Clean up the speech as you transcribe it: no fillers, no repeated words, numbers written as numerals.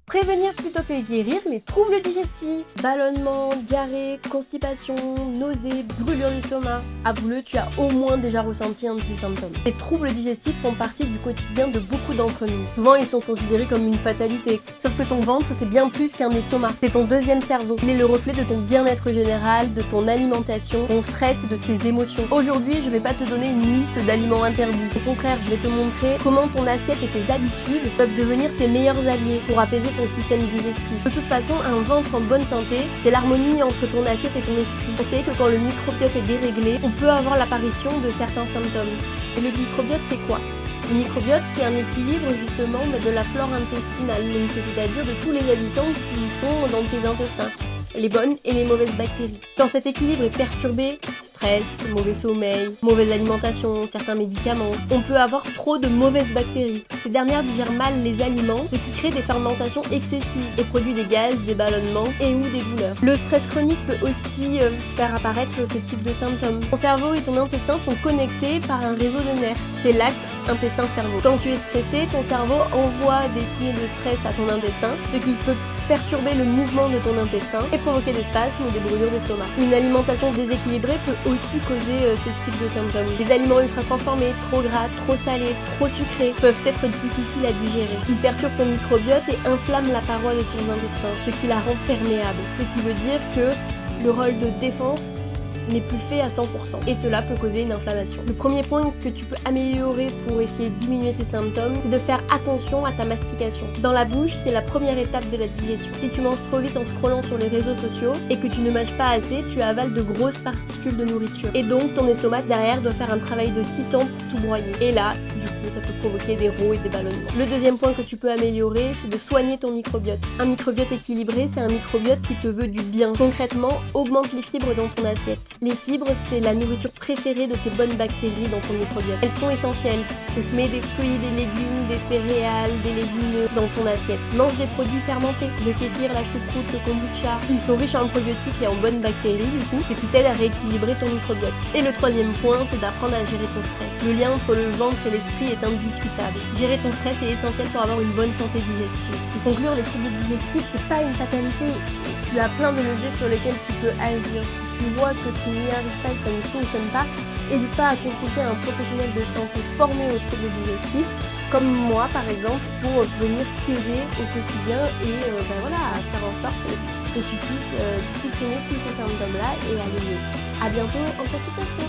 Prévenir plutôt que guérir les troubles digestifs, ballonnement, diarrhée, constipation, nausées, brûlure d'estomac. Avoue-le, tu as au moins déjà ressenti un de ces symptômes. Les troubles digestifs font partie du quotidien de beaucoup d'entre nous. Souvent, ils sont considérés comme une fatalité. Sauf que ton ventre, c'est bien plus qu'un estomac. C'est ton deuxième cerveau. Il est le reflet de ton bien-être général, de ton alimentation, ton stress et de tes émotions. Aujourd'hui, je vais pas te donner une liste d'aliments interdits. Au contraire, je vais te montrer comment ton assiette et tes habitudes peuvent devenir tes meilleurs alliés pour apaiser ton système digestif. De toute façon, un ventre en bonne santé, c'est l'harmonie entre ton assiette et ton esprit. On sait que quand le microbiote est déréglé, on peut avoir l'apparition de certains symptômes. Et le microbiote, c'est quoi ? Le microbiote, c'est un équilibre justement de la flore intestinale, donc c'est-à-dire de tous les habitants qui sont dans tes intestins, les bonnes et les mauvaises bactéries. Quand cet équilibre est perturbé, stress, mauvais sommeil, mauvaise alimentation, certains médicaments, on peut avoir trop de mauvaises bactéries. Ces dernières digèrent mal les aliments, ce qui crée des fermentations excessives et produit des gaz, des ballonnements et ou des douleurs. Le stress chronique peut aussi faire apparaître ce type de symptômes. Ton cerveau et ton intestin sont connectés par un réseau de nerfs. C'est l'axe intestin-cerveau. Quand tu es stressé, ton cerveau envoie des signes de stress à ton intestin, ce qui peut perturber le mouvement de ton intestin et provoquer des spasmes ou des brûlures d'estomac. Une alimentation déséquilibrée peut aussi causer ce type de symptômes. Les aliments ultra transformés, trop gras, trop salés, trop sucrés peuvent être difficiles à digérer. Ils perturbent ton microbiote et inflamment la paroi de ton intestin, ce qui la rend perméable. Ce qui veut dire que le rôle de défense n'est plus fait à 100% et cela peut causer une inflammation. Le premier point que tu peux améliorer pour essayer de diminuer ces symptômes, c'est de faire attention à ta mastication. Dans la bouche, c'est la première étape de la digestion. Si tu manges trop vite en scrollant sur les réseaux sociaux et que tu ne mâches pas assez, tu avales de grosses particules de nourriture. Et donc ton estomac derrière doit faire un travail de titan pour tout broyer. Et là, du coup, ça peut provoquer des rots et des ballonnements. Le deuxième point que tu peux améliorer, c'est de soigner ton microbiote. Un microbiote équilibré, c'est un microbiote qui te veut du bien. Concrètement, augmente les fibres dans ton assiette. Les fibres, c'est la nourriture préférée de tes bonnes bactéries dans ton microbiote. Elles sont essentielles. Donc mets des fruits, des légumes, des céréales, des légumineux dans ton assiette. Mange des produits fermentés, le kéfir, la choucroute, le kombucha. Ils sont riches en probiotiques et en bonnes bactéries du coup, ce qui t'aide à rééquilibrer ton microbiote. Et le troisième point, c'est d'apprendre à gérer ton stress. Le lien entre le ventre et l'esprit est indiscutable. Gérer ton stress est essentiel pour avoir une bonne santé digestive. Pour conclure, les troubles digestifs, c'est pas une fatalité. Tu as plein de leviers sur lesquels tu peux agir. Si tu vois que tu n'y arrives pas et que ça ne fonctionne pas, n'hésite pas à consulter un professionnel de santé formé aux troubles digestifs, comme moi par exemple, pour venir t'aider au quotidien et à faire en sorte que tu puisses supprimer tous ces symptômes-là et aller mieux. A bientôt en consultation.